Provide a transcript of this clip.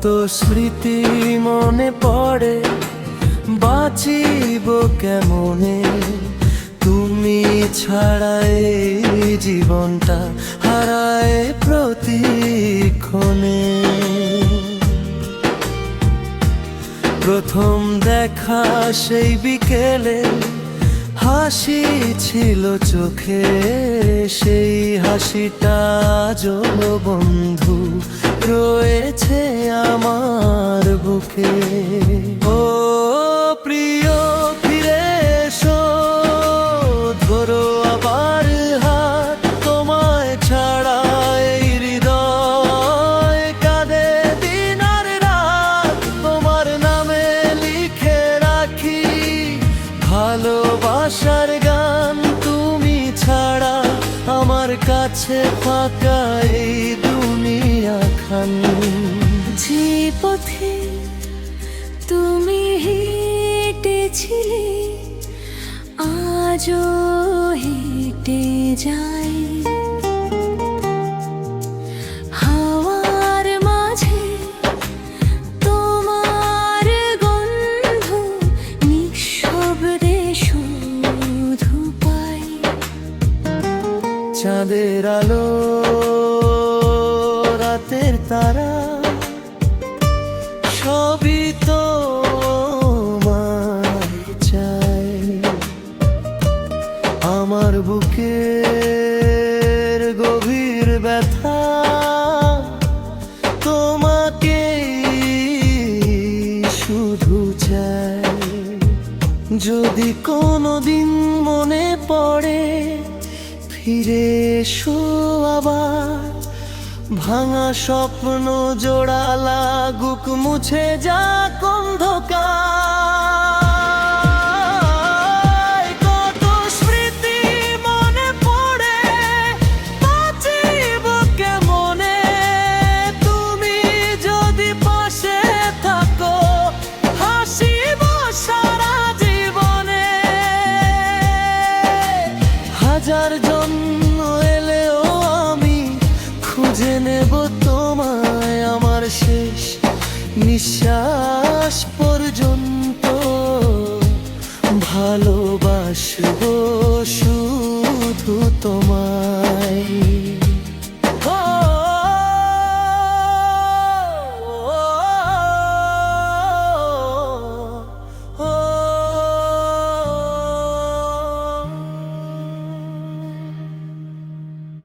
কত স্মৃতি মনে পড়ে, বাঁচিব কেমনে তুমি ছাড়া। এই জীবনটা হারায় প্রতিক্ষণে। প্রথম দেখা সেই বিকেলে, হাসি ছিল চোখে, সেই হাসিটা আজও বন্ধু রয়েছে আমার বুকে। ও প্রিয় ফিরে এসো, ধরো আবার হাত, তোমায় ছাড়া এই হৃদয় কাঁদে দিন আর রাত। তোমার নামে লিখে রাখি ভালোবাসার গান, তুমি ছাড়া আমার কাছে ফাঁকা এই দুনিয়াখান। যে পথে তুমি হেঁটেছিলে আজও হেঁটে যাই, হাওয়ার মাঝে তোমার গন্ধ নিঃশব্দে শুধু পাই। চাঁদের আলো, রাতের তারা, সবই তো চাই। আমার বুকের গভীর ব্যথা তোমাকে শুধু চাই। যদি কোনোদিন মনে পড়ে ফিরে এসো আবার, ভাঙা স্বপ্ন জোড়া লাগুক মুছে যাক অন্ধকার। কত স্মৃতি মনে পড়ে, বাঁচিব কেমনে তুমি যদি পাশে থাকো, হাসিব সারা জীবনে। হাজার জন্ম এলেও আমি খুঁজে নেব তোমায়, আমার শেষ নিঃশ্বাস পর্যন্ত ভালোবাসবো শুধু তোমায়।